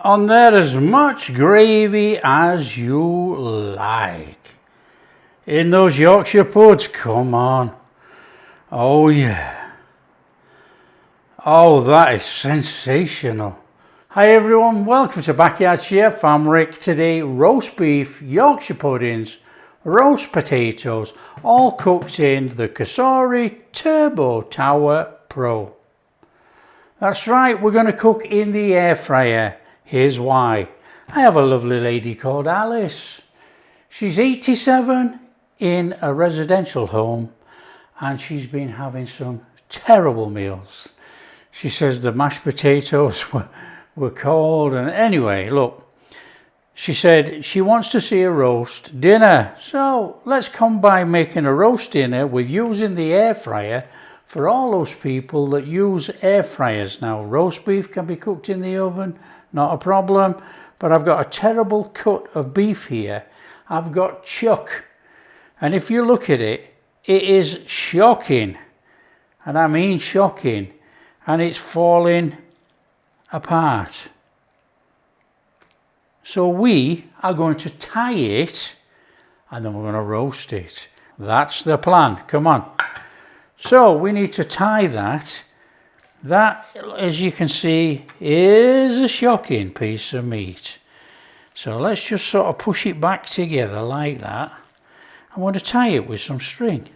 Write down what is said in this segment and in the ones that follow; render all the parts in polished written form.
on there as much gravy as you like. In those Yorkshire puds, come on. Oh yeah. Oh, that is sensational. Hi everyone, welcome to Backyard Chef. I'm Rick. Today, roast beef, Yorkshire puddings, roast potatoes, all cooked in the COSORI Turbo Tower Pro. That's right, we're going to cook in the air fryer. Here's why. I have a lovely lady called Alice. She's 87 in a residential home and she's been having some terrible meals. She says the mashed potatoes were cold, and anyway, look, she said she wants to see a roast dinner. So let's combine making a roast dinner with using the air fryer for all those people that use air fryers. Now, roast beef can be cooked in the oven, not a problem, but I've got a terrible cut of beef here. I've got chuck, and if you look at it, it is shocking, and I mean shocking, and it's falling apart. So we are going to tie it and then we're going to roast it. That's the plan. Come on. So we need to tie that. That, as you can see, is a shocking piece of meat. So let's just sort of push it back together like that. I want to tie it with some string.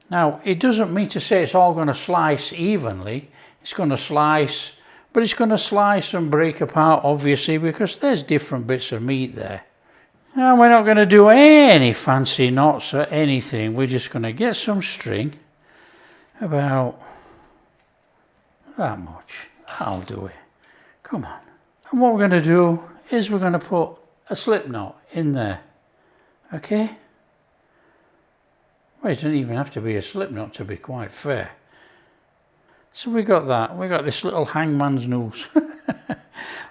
Now, it doesn't mean to say it's all going to slice evenly. It's going to slice, but it's going to slice and break apart, obviously, because there's different bits of meat there. Now, we're not going to do any fancy knots or anything. We're just going to get some string, about that much. That'll do it. Come on. And what we're going to do is we're going to put a slip knot in there. Okay? Well, it doesn't even have to be a slip knot to be quite fair. So we got that. We got this little hangman's noose.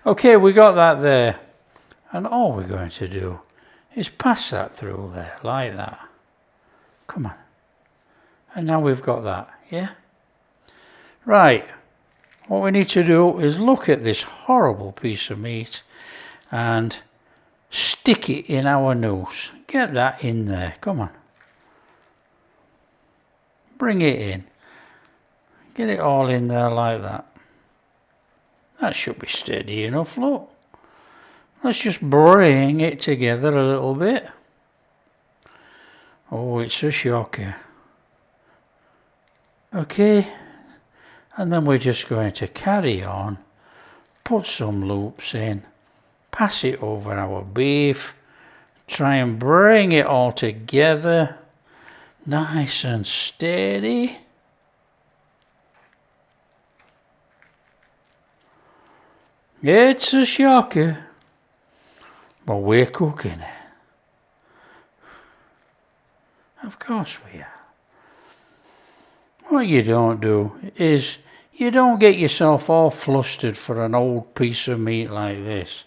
Okay, we got that there. And all we're going to do is pass that through there, like that. Come on. And now we've got that, yeah? Right. What we need to do is look at this horrible piece of meat and stick it in our noose. Get that in there. Come on. Bring it in. Get it all in there like that. That should be steady enough, look. Let's just bring it together a little bit. Oh, it's a shocker. Okay, and then we're just going to carry on, put some loops in, pass it over our beef, try and bring it all together, nice and steady. It's a shocker, but we're cooking it. Of course we are. What you don't do is you don't get yourself all flustered for an old piece of meat like this.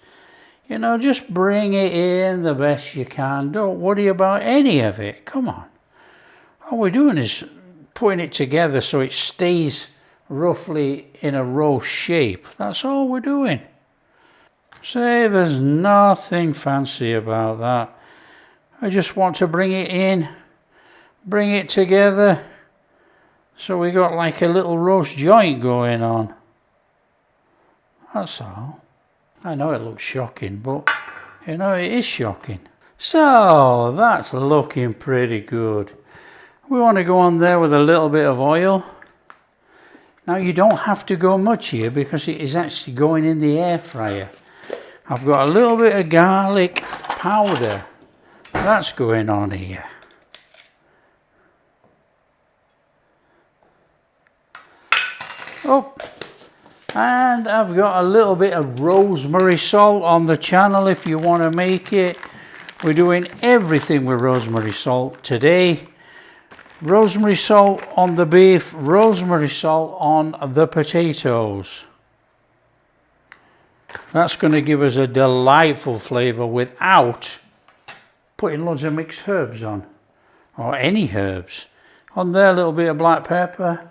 You know, just bring it in the best you can. Don't worry about any of it. Come on. All we're doing is putting it together so it stays roughly in a roast shape. That's all we're doing. Say, there's nothing fancy about that. I just want to bring it in, bring it together, so we got like a little roast joint going on. That's all. I know it looks shocking, but you know, it is shocking. So that's looking pretty good. We want to go on there with a little bit of oil. Now, you don't have to go much here because it is actually going in the air fryer. I've got a little bit of garlic powder. That's going on here. Oh, and I've got a little bit of rosemary salt on the channel if you want to make it. We're doing everything with rosemary salt today. Rosemary salt on the beef, rosemary salt on the potatoes. That's going to give us a delightful flavour without putting loads of mixed herbs on, or any herbs. On there, a little bit of black pepper.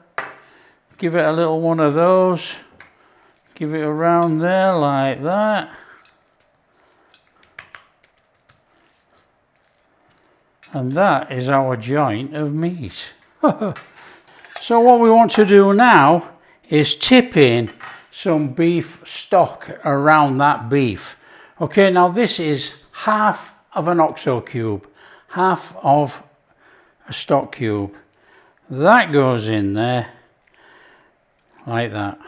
Give it a little one of those. Give it around there like that. And that is our joint of meat. So what we want to do now is tip in some beef stock around that beef. Okay, now this is half of an OXO cube, half of a stock cube. That goes in there like that.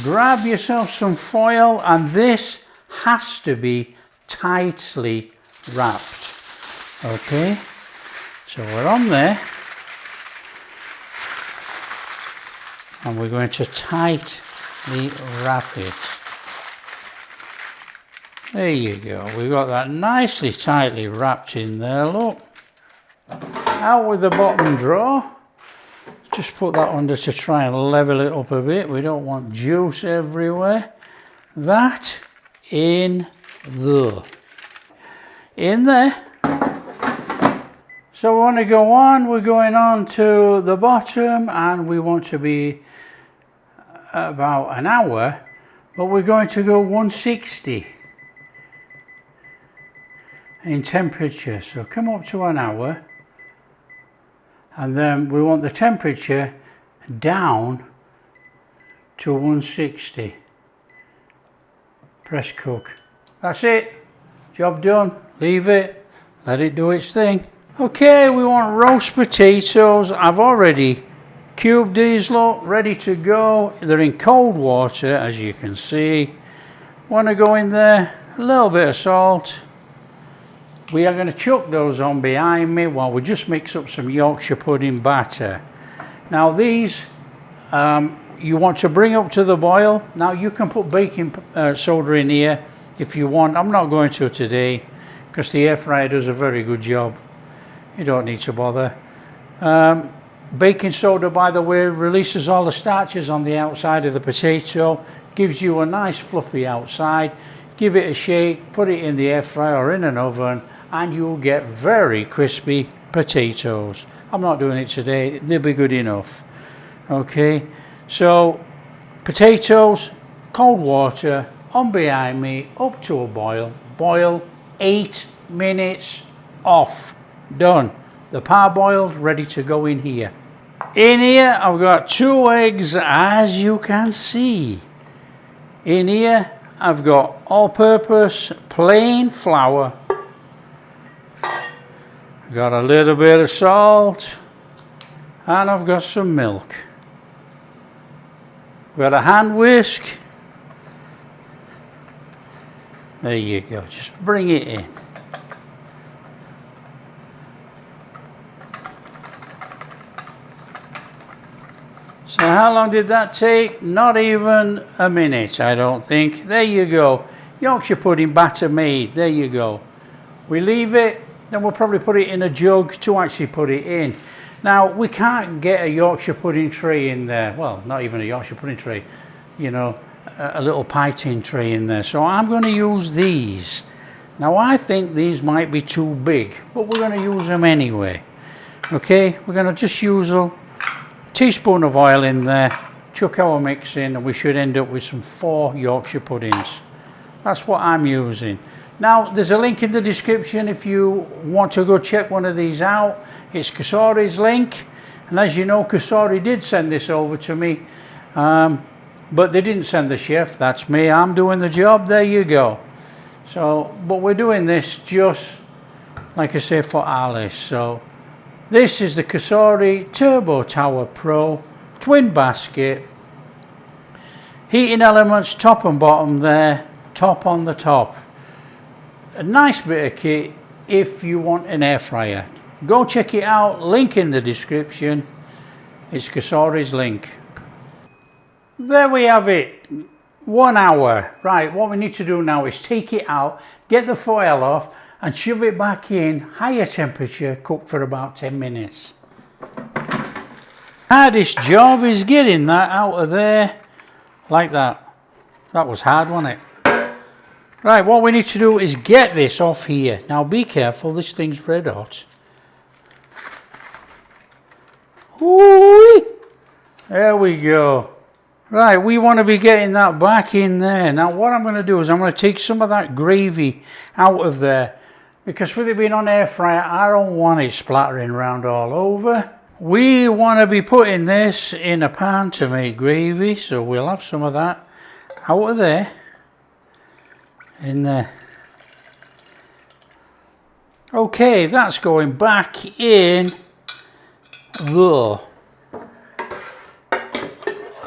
Grab yourself some foil, and this has to be tightly wrapped. Okay, so we're on there, and we're going to tightly wrap it. There you go, we've got that nicely tightly wrapped in there. Look, out with the bottom drawer. Just put that under to try and level it up a bit. We don't want juice everywhere. That in there. In there. So we want to go on. We're going on to the bottom, and we want to be about an hour, but we're going to go 160 in temperature. So come up to an hour. And then we want the temperature down to 160. Press cook. That's it. Job done. Leave it. Let it do its thing. Okay, we want roast potatoes. I've already cubed these, look, ready to go. They're in cold water, as you can see. Want to go in there, a little bit of salt. We are going to chuck those on behind me while we just mix up some Yorkshire pudding batter. Now these, you want to bring up to the boil. Now you can put baking soda in here if you want. I'm not going to today because the air fryer does a very good job. You don't need to bother. Baking soda, by the way, releases all the starches on the outside of the potato, gives you a nice fluffy outside. Give it a shake, put it in the air fryer or in an oven, and you'll get very crispy potatoes. I'm not doing it today, they'll be good enough. Okay, so potatoes, cold water, on behind me, up to a boil. Boil 8 minutes, off, done. The parboiled, ready to go in here. In here, I've got 2 eggs, as you can see. In here, I've got all-purpose plain flour. Got a little bit of salt, and I've got some milk. Got a hand whisk. There you go, just bring it in. So how long did that take? Not even a minute, I don't think. There you go. Yorkshire pudding batter made. There you go. We leave it, then we'll probably put it in a jug to actually put it in. Now, we can't get a Yorkshire pudding tray in there. Well, not even a Yorkshire pudding tray. You know, a little pie tin tray in there. So I'm going to use these. Now, I think these might be too big, but we're going to use them anyway. Okay, we're going to just use a teaspoon of oil in there, chuck our mix in, and we should end up with some 4 Yorkshire puddings. That's what I'm using. Now, there's a link in the description if you want to go check one of these out. It's COSORI's link, and as you know, COSORI did send this over to me, but they didn't send the chef. That's me. I'm doing the job. There you go. So, but we're doing this just, like I say, for Alice. So this is the COSORI Turbo Tower Pro twin basket. Heating elements top and bottom there, top on the top. A nice bit of kit if you want an air fryer. Go check it out, link in the description. It's COSORI's link. There we have it, 1 hour. Right, what we need to do now is take it out, get the foil off, and shove it back in, higher temperature, cook for about 10 minutes. Hardest job is getting that out of there, like that. That was hard, wasn't it? Right, what we need to do is get this off here. Now be careful, this thing's red hot. Ooh, there we go. Right, we want to be getting that back in there. Now what I'm going to do is I'm going to take some of that gravy out of there, because with it being on air fryer, I don't want it splattering around all over. We want to be putting this in a pan to make gravy, so we'll have some of that out of there, in there. Okay, that's going back in there,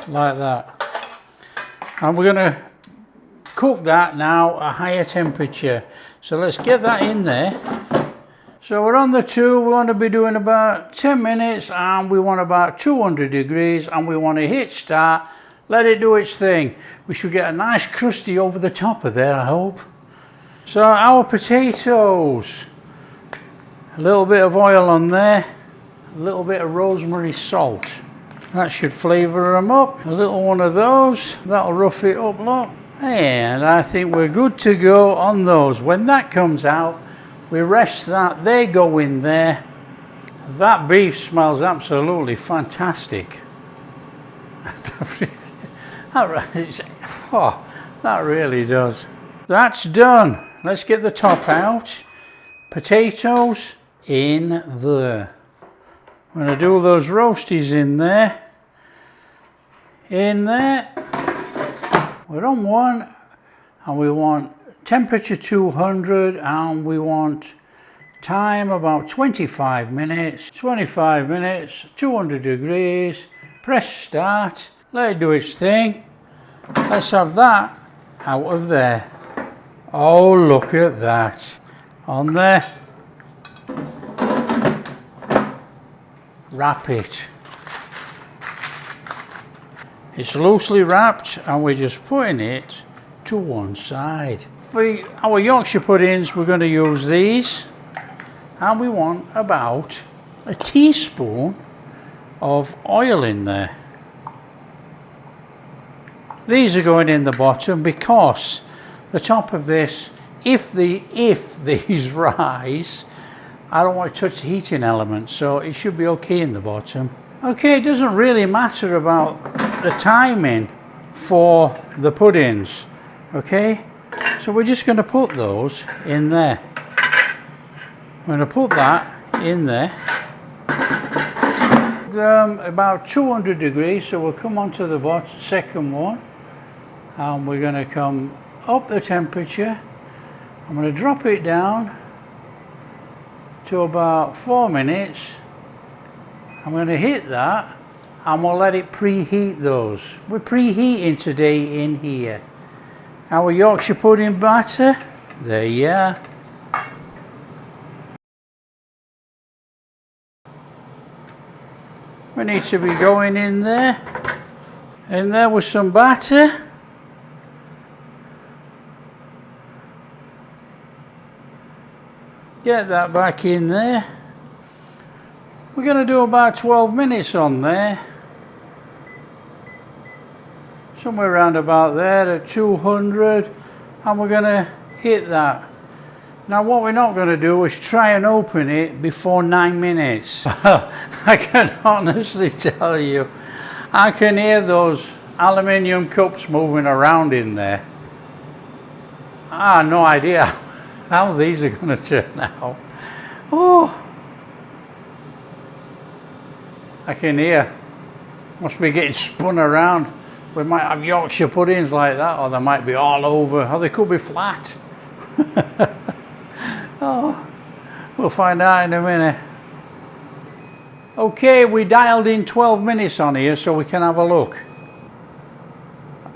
like that. And we're going to cook that now at a higher temperature. So let's get that in there. So we're on the 2, we want to be doing about 10 minutes, and we want about 200 degrees, and we want to hit start, let it do its thing. We should get a nice crusty over the top of there, I hope. So our potatoes, a little bit of oil on there, a little bit of rosemary salt. That should flavour them up. A little one of those, that'll rough it up, look. And I think we're good to go on those. When that comes out, we rest that, they go in there. That beef smells absolutely fantastic. That really does. That's done. Let's get the top out. Potatoes in there. I'm going to do those roasties in there. In there. We're on 1, and we want temperature 200, and we want time about 25 minutes. 25 minutes, 200 degrees. Press start. Let it do its thing. Let's have that out of there. Oh, look at that. On there. Wrap it. It's loosely wrapped, and we're just putting it to one side. For our Yorkshire puddings, we're going to use these, and we want about a teaspoon of oil in there. These are going in the bottom because the top of this, if these rise, I don't want to touch the heating element, so it should be okay in the bottom. Okay, it doesn't really matter about the timing for the puddings, okay? So we're just going to put those in there. I'm going to put that in there. About 200 degrees, so we'll come on to the bottom, second one, and we're going to come up the temperature. I'm going to drop it down to about 4 minutes. I'm going to hit that, and we'll let it preheat those. We're preheating today in here. Our Yorkshire pudding batter, there you are. We need to be going in there with some batter. Get that back in there. We're going to do about 12 minutes on there. Somewhere around about there at 200, and we're going to hit that. Now what we're not going to do is try and open it before 9 minutes. I can honestly tell you, I can hear those aluminium cups moving around in there. I have no idea how these are going to turn out. Oh, I can hear. Must be getting spun around. We might have Yorkshire puddings like that, or they might be all over, or they could be flat. Oh, we'll find out in a minute. Okay, we dialed in 12 minutes on here so we can have a look.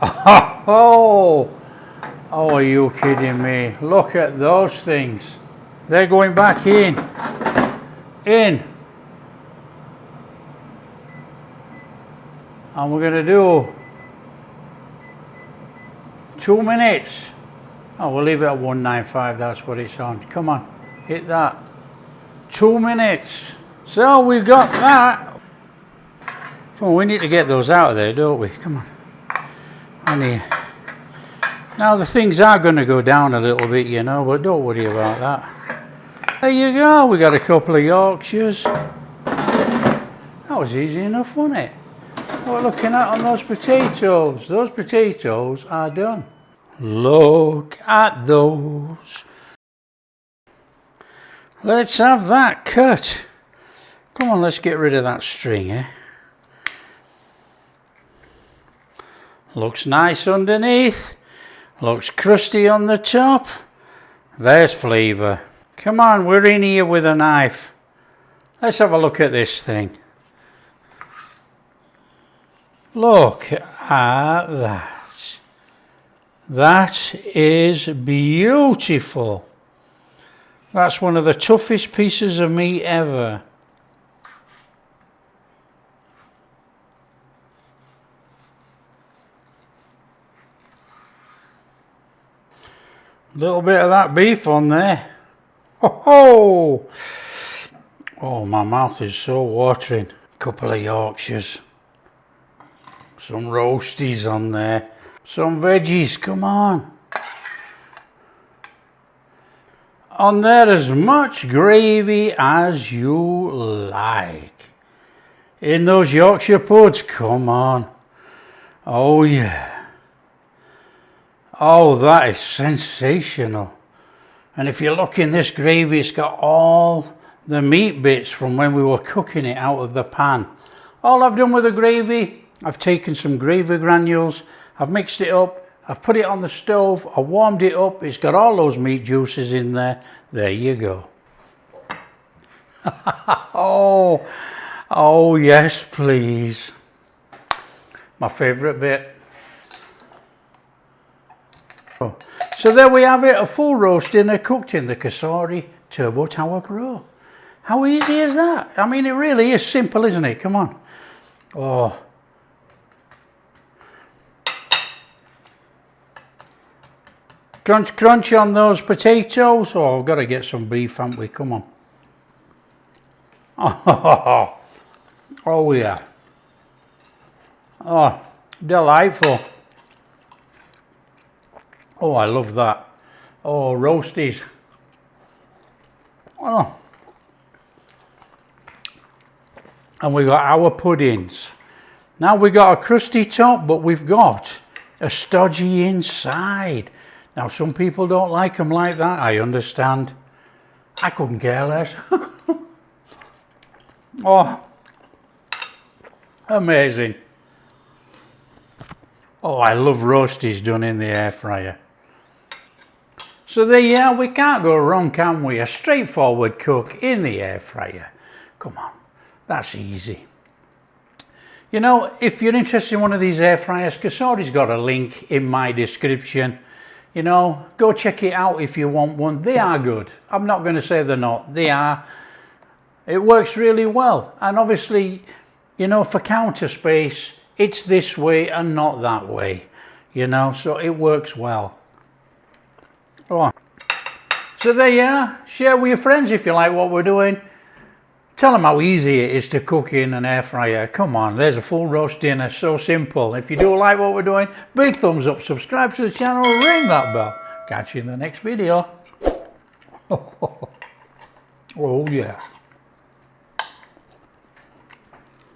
Oh, are you kidding me? Look at those things. They're going back in. And we're going to do 2 minutes. Oh, we'll leave it at 195, that's what it's on. Come on, hit that. 2 minutes. So we've got that. Come on, we need to get those out of there, don't we? Come on. On here. Now the things are going to go down a little bit, you know, but don't worry about that. There you go, we got a couple of Yorkshires. That was easy enough, wasn't it? What we're looking at on those potatoes. Those potatoes are done. Look at those. Let's have that cut. Come on, let's get rid of that string, eh? Looks nice underneath. Looks crusty on the top. There's flavour. Come on, we're in here with a knife. Let's have a look at this thing. Look at that. That is beautiful. That's one of the toughest pieces of meat ever. Little bit of that beef on there. Oh, oh, my mouth is so watering. Couple of Yorkshires. Some roasties on there. Some veggies, come on. On there as much gravy as you like. In those Yorkshire puds, come on. Oh yeah. Oh, that is sensational. And if you look in this gravy, it's got all the meat bits from when we were cooking it out of the pan. All I've done with the gravy, I've taken some gravy granules, I've mixed it up, I've put it on the stove, I warmed it up, it's got all those meat juices in there. There you go. Oh, oh yes please. My favourite bit. So there we have it, a full roast dinner cooked in the COSORI Turbo Tower Pro. How easy is that? I mean, it really is simple, isn't it? Come on. Oh. Crunch, crunch on those potatoes. Oh, I've got to get some beef, haven't we? Come on. Oh, oh yeah. Oh, delightful. Oh, I love that. Oh, roasties. Oh. And we got our puddings. Now we got a crusty top, but we've got a stodgy inside. Now some people don't like them like that, I understand. I couldn't care less. Oh, amazing. Oh, I love roasties done in the air fryer. So there you are, we can't go wrong, can we? A straightforward cook in the air fryer. Come on, that's easy. You know, if you're interested in one of these air fryers, COSORI's got a link in my description. You know, go check it out if you want one. They are good. I'm not going to say they're not. They are. It works really well. And obviously, you know, for counter space, it's this way and not that way. You know, so it works well. Oh. So there you are. Share with your friends if you like what we're doing. Tell them how easy it is to cook in an air fryer. Come on, there's a full roast dinner. So simple. If you do like what we're doing, big thumbs up, subscribe to the channel, ring that bell. Catch you in the next video. Oh yeah.